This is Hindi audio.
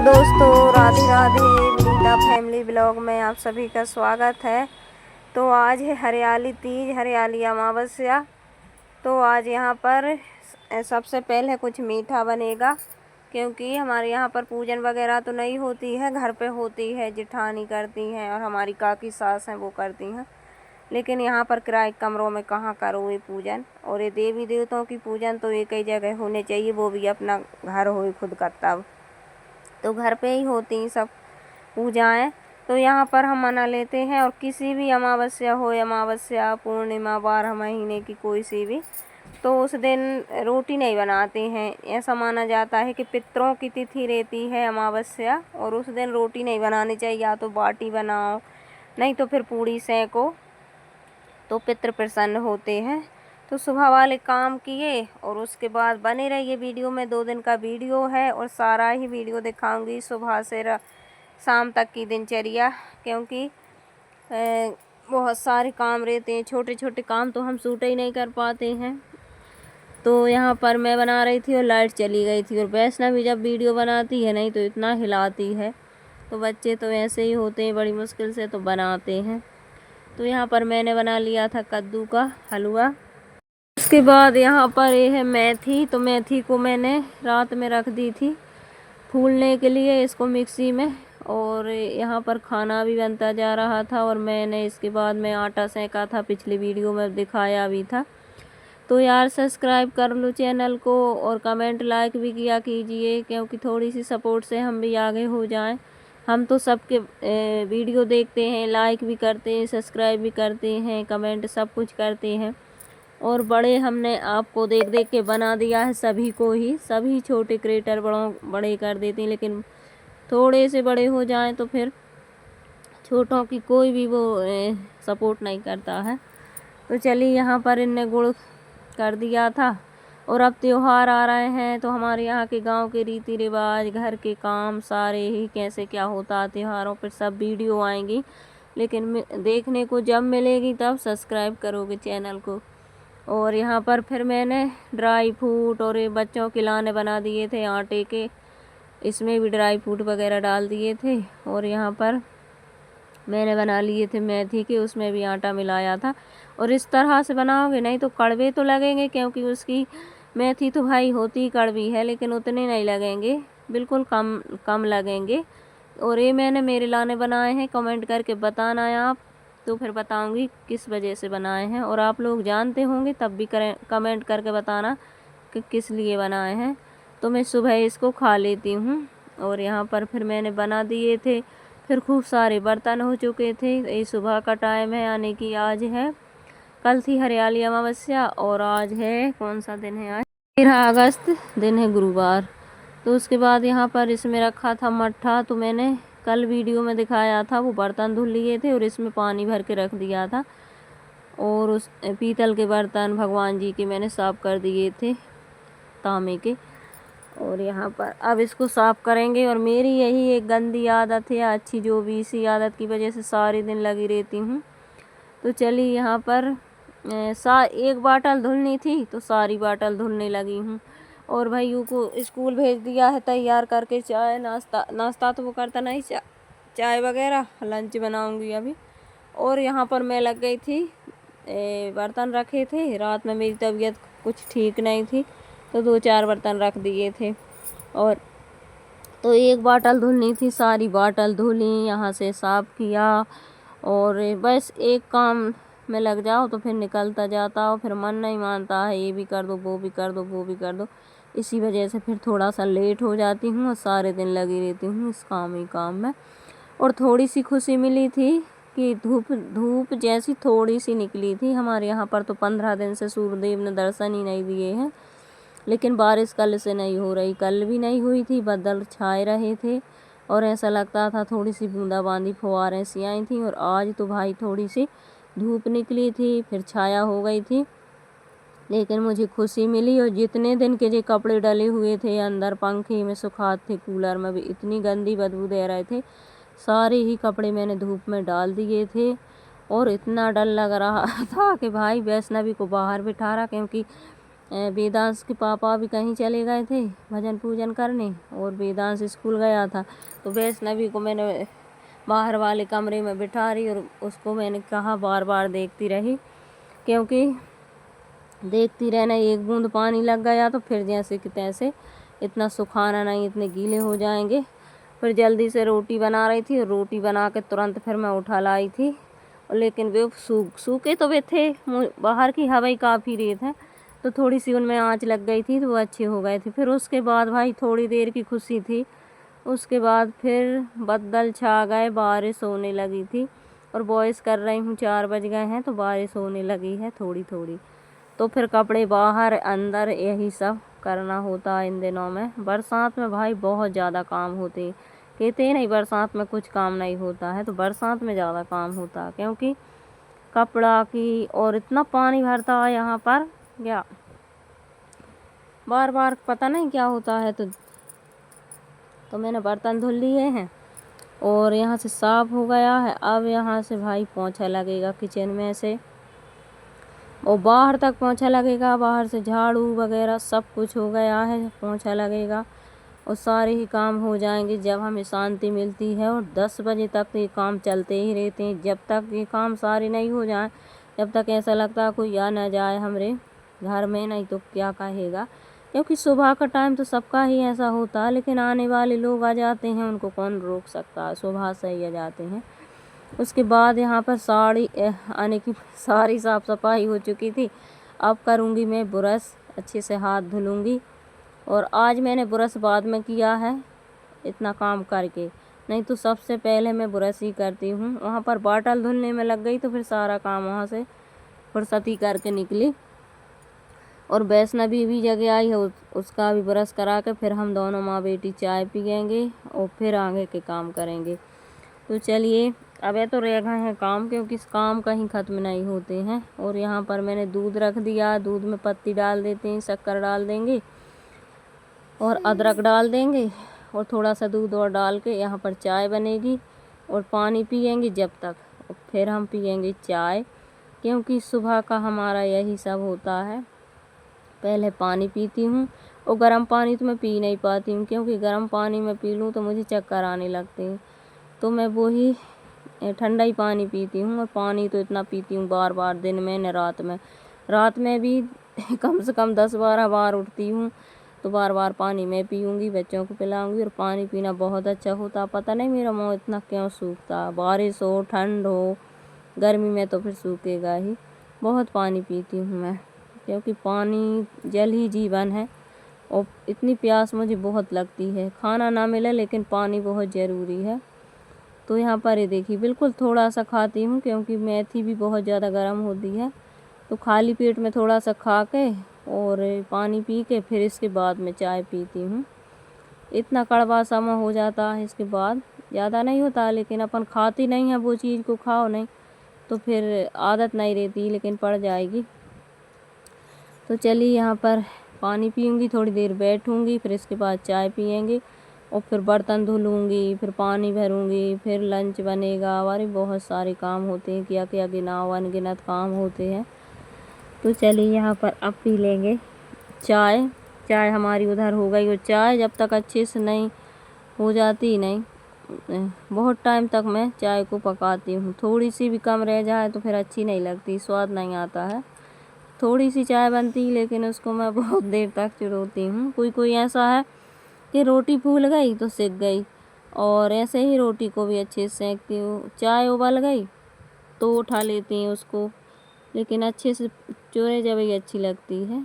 दोस्तों, राधे राधे। विनीता फैमिली ब्लॉग में आप सभी का स्वागत है। तो आज है हरियाली तीज, हरियाली अमावस्या। तो आज यहाँ पर सबसे पहले कुछ मीठा बनेगा, क्योंकि हमारे यहाँ पर पूजन वगैरह तो नहीं होती है, घर पे होती है, जिठानी करती हैं और हमारी काकी सास हैं वो करती हैं। लेकिन यहाँ पर किराए कमरों में कहाँ करो ये पूजन। और ये देवी देवताओं की पूजन तो एक ही जगह होने चाहिए, वो भी अपना घर हो खुद का, तब तो घर पे ही होती हैं सब पूजाएं। तो यहाँ पर हम मना लेते हैं, और किसी भी अमावस्या हो, अमावस्या, पूर्णिमा, 12 महीने की कोई सी भी, तो उस दिन रोटी नहीं बनाते हैं। ऐसा माना जाता है कि पितरों की तिथि रहती है अमावस्या, और उस दिन रोटी नहीं बनानी चाहिए। या तो बाटी बनाओ, नहीं तो फिर पूड़ी सेको, तो पितृ प्रसन्न होते हैं। तो सुबह वाले काम किए और उसके बाद बने रहिए वीडियो में। 2 दिन का वीडियो है और सारा ही वीडियो दिखाऊंगी, सुबह से शाम तक की दिनचर्या, क्योंकि बहुत सारे काम रहते हैं। छोटे छोटे काम तो हम शूट ही नहीं कर पाते हैं। तो यहाँ पर मैं बना रही थी और लाइट चली गई थी। और वैष्णवी जब वीडियो बनाती है नहीं तो इतना हिलाती है, तो बच्चे तो ऐसे ही होते हैं, बड़ी मुश्किल से तो बनाते हैं। तो यहाँ पर मैंने बना लिया था कद्दू का हलवा। उसके बाद यहाँ पर ये है मेथी। तो मेथी को मैंने रात में रख दी थी फूलने के लिए, इसको मिक्सी में। और यहाँ पर खाना भी बनता जा रहा था, और मैंने इसके बाद में आटा सेका था, पिछली वीडियो में दिखाया भी था। तो यार सब्सक्राइब कर लो चैनल को, और कमेंट लाइक भी किया कीजिए, क्योंकि थोड़ी सी सपोर्ट से हम भी आगे हो जाएं। हम तो सबके वीडियो देखते हैं, लाइक भी करते हैं, सब्सक्राइब भी करते हैं, कमेंट सब कुछ करते हैं। और बड़े हमने आपको देख देख के बना दिया है सभी को ही। सभी छोटे क्रिएटर बड़े कर देते हैं, लेकिन थोड़े से बड़े हो जाएं तो फिर छोटों की कोई भी वो सपोर्ट नहीं करता है। तो चलिए, यहाँ पर इनने गुड़ कर दिया था। और अब त्योहार आ रहे हैं, तो हमारे यहाँ के गांव के रीति रिवाज, घर के काम सारे ही कैसे क्या होता है त्योहारों पर, सब वीडियो आएंगी। लेकिन देखने को जब मिलेगी तब सब्सक्राइब करोगे चैनल को। और यहाँ पर फिर मैंने ड्राई फ्रूट और ये बच्चों के लाने बना दिए थे आटे के, इसमें भी ड्राई फ्रूट वगैरह डाल दिए थे। और यहाँ पर मैंने बना लिए थे मेथी के, उसमें भी आटा मिलाया था। और इस तरह से बनाओगे नहीं तो कड़वे तो लगेंगे, क्योंकि उसकी मेथी तो भाई होती ही कड़वी है, लेकिन उतने नहीं लगेंगे, बिल्कुल कम कम लगेंगे। और ये मैंने मेरे लाने बनाए हैं, कमेंट करके बताना है आप, तो फिर बताऊंगी किस वजह से बनाए हैं। और आप लोग जानते होंगे तब भी कमेंट करके बताना कि किस लिए बनाए हैं। तो मैं सुबह इसको खा लेती हूँ। और यहाँ पर फिर मैंने बना दिए थे, फिर खूब सारे बर्तन हो चुके थे। ये सुबह का टाइम है, यानी कि आज है, कल थी हरियाली अमावस्या और आज है, कौन सा दिन है आज, 13 अगस्त दिन है, गुरुवार। तो उसके बाद यहाँ पर इसमें रखा था मट्ठा। तो मैंने कल वीडियो में दिखाया था, वो बर्तन धुल लिए थे और इसमें पानी भर के रख दिया था। और उस पीतल के बर्तन भगवान जी के मैंने साफ़ कर दिए थे, तांबे के। और यहाँ पर अब इसको साफ़ करेंगे। और मेरी यही एक गंदी आदत है, अच्छी जो भी, इसी आदत की वजह से सारे दिन लगी रहती हूँ। तो चलिए, यहाँ पर एक बाटल धुलनी थी तो सारी बाटल धुलने लगी हूँ। और भाइयों को स्कूल भेज दिया है तैयार करके, चाय नाश्ता तो वो करता नहीं, चाय वगैरह, लंच बनाऊंगी अभी। और यहाँ पर मैं लग गई थी, बर्तन रखे थे, रात में मेरी तबीयत कुछ ठीक नहीं थी, तो 2-4 बर्तन रख दिए थे। और तो एक बाटल धुलनी थी, सारी बाटल धुली, यहाँ से साफ़ किया। और बस एक काम में लग जाओ तो फिर निकलता जाता हो, फिर मन नहीं मानता है, ये भी कर दो, वो भी कर दो, वो भी कर दो। इसी वजह से फिर थोड़ा सा लेट हो जाती हूँ और सारे दिन लगी रहती हूँ इस काम ही काम में। और थोड़ी सी खुशी मिली थी कि धूप जैसी थोड़ी सी निकली थी। हमारे यहाँ पर तो 15 दिन से सूर्यदेव ने दर्शन ही नहीं दिए हैं। लेकिन बारिश कल से नहीं हो रही, कल भी नहीं हुई थी, बादल छाए रहे थे और ऐसा लगता था थोड़ी सी बूंदाबांदी फुहारें सी आई थी। और आज तो भाई थोड़ी सी धूप निकली थी, फिर छाया हो गई थी, लेकिन मुझे खुशी मिली। और जितने दिन के जो कपड़े डले हुए थे अंदर पंखे में सुखाते थे, कूलर में भी इतनी गंदी बदबू दे रहे थे, सारे ही कपड़े मैंने धूप में डाल दिए थे। और इतना डर लग रहा था कि भाई वैष्णवी को बाहर बिठा रहा, क्योंकि वेदांश के पापा भी कहीं चले गए थे भजन पूजन करने और वेदांश स्कूल गया था। तो वैष्णवी को मैंने बाहर वाले कमरे में बिठा रही और उसको मैंने कहा बार बार देखती रही, क्योंकि देखती रहना, एक बूंद पानी लग गया तो फिर जैसे कि तैसे इतना सुखाना नहीं, इतने गीले हो जाएंगे। फिर जल्दी से रोटी बना रही थी और रोटी बना के तुरंत फिर मैं उठा लाई थी, लेकिन वे सूखे तो वे थे, बाहर की हवा ही काफ़ी रेत है तो थोड़ी सी उनमें आँच लग गई थी तो वो अच्छे हो गए थे। फिर उसके बाद भाई थोड़ी देर की खुशी थी, उसके बाद फिर बादल छा गए, बारिश होने लगी थी और वॉइस कर रही हूँ 4 बज गए हैं तो बारिश होने लगी है थोड़ी थोड़ी। तो फिर कपड़े बाहर अंदर यही सब करना होता है इन दिनों में। बरसात में भाई बहुत ज़्यादा काम होते, कहते हैं नहीं बरसात में कुछ काम नहीं होता है, तो बरसात में ज़्यादा काम होता है क्योंकि कपड़ा की और इतना पानी भरता है यहाँ पर, क्या बार बार पता नहीं क्या होता है। तो मैंने बर्तन धुल लिए हैं और यहाँ से साफ हो गया है। अब यहाँ से भाई पोंछा लगेगा किचन में से और बाहर तक पोंछा लगेगा, बाहर से झाड़ू वगैरह सब कुछ हो गया है, पोंछा लगेगा और सारे ही काम हो जाएंगे जब हमें शांति मिलती है। और 10 बजे तक ये काम चलते ही रहते हैं, जब तक ये काम सारे नहीं हो जाएं, जब तक ऐसा लगता है कोई आ ना जाए हमारे घर में, नहीं तो क्या कहेगा, क्योंकि सुबह का टाइम तो सबका ही ऐसा होता है, लेकिन आने वाले लोग आ जाते हैं, उनको कौन रोक सकता है, सुबह से ही आ जाते हैं। उसके बाद यहाँ पर आने की सारी साफ़ सफाई हो चुकी थी। अब करूँगी मैं ब्रश, अच्छे से हाथ धुलूँगी। और आज मैंने ब्रश बाद में किया है इतना काम करके, नहीं तो सबसे पहले मैं ब्रश ही करती हूँ। वहाँ पर बॉटल धुलने में लग गई तो फिर सारा काम वहाँ से फुर्सती करके निकली। और वैष्णवी भी जगह आई है, उसका भी ब्रश करा के फिर हम दोनों माँ बेटी चाय पियेंगे और फिर आगे के काम करेंगे। तो चलिए, अब ये तो रह गए हैं काम, क्योंकि इस काम कहीं ख़त्म नहीं होते हैं। और यहाँ पर मैंने दूध रख दिया, दूध में पत्ती डाल देते हैं, शक्कर डाल देंगे और अदरक डाल देंगे और थोड़ा सा दूध और डाल के यहाँ पर चाय बनेगी और पानी पियेंगे जब तक, और फिर हम पियेंगे चाय, क्योंकि सुबह का हमारा यही सब होता है। पहले पानी पीती हूँ और गर्म पानी तो मैं पी नहीं पाती हूँ, क्योंकि गर्म पानी में पी लूँ तो मुझे चक्कर आने लगते हैं, तो मैं वही ठंडा ही पानी पीती हूँ। और पानी तो इतना पीती हूँ बार बार दिन में न रात में भी कम से कम 10-12 बार उठती हूँ, तो बार बार पानी मैं पीऊँगी, बच्चों को पिलाऊँगी। और पानी पीना बहुत अच्छा होता, पता नहीं मेरा मुँह इतना क्यों सूखता, बारिश हो ठंड हो गर्मी में तो फिर सूखेगा ही। बहुत पानी पीती हूँ मैं, क्योंकि पानी जल ही जीवन है और इतनी प्यास मुझे बहुत लगती है, खाना ना मिले लेकिन पानी बहुत ज़रूरी है। तो यहाँ पर ये देखिए बिल्कुल थोड़ा सा खाती हूँ, क्योंकि मेथी भी बहुत ज़्यादा गर्म होती है, तो खाली पेट में थोड़ा सा खा के और पानी पी के फिर इसके बाद मैं चाय पीती हूँ। इतना कड़वा समय हो जाता है इसके बाद, ज़्यादा नहीं होता, लेकिन अपन खाती नहीं है वो चीज़ को, खाओ नहीं तो फिर आदत नहीं रहती, लेकिन पड़ जाएगी। तो चलिए यहाँ पर पानी पीऊँगी, थोड़ी देर बैठूँगी, फिर इसके बाद चाय पियेंगे और फिर बर्तन धुलूँगी, फिर पानी भरूँगी, फिर लंच बनेगा। हमारे बहुत सारे काम होते हैं, क्या क्या गिनाओ, अनगिनत काम होते हैं। तो चलिए यहाँ पर अब पी लेंगे चाय। चाय हमारी उधर हो गई, और चाय जब तक अच्छे से नहीं हो जाती नहीं, बहुत टाइम तक मैं चाय को पकाती हूँ। थोड़ी सी भी कम रह जाए तो फिर अच्छी नहीं लगती, स्वाद नहीं आता है। थोड़ी सी चाय बनती लेकिन उसको मैं बहुत देर तक चिड़ोती हूँ। कोई ऐसा है कि रोटी फूल गई तो सिक गई, और ऐसे ही रोटी को भी अच्छे से सेकती हूँ। चाय उबल गई तो उठा लेती हूँ उसको, लेकिन अच्छे से चूरे जब ही अच्छी लगती है।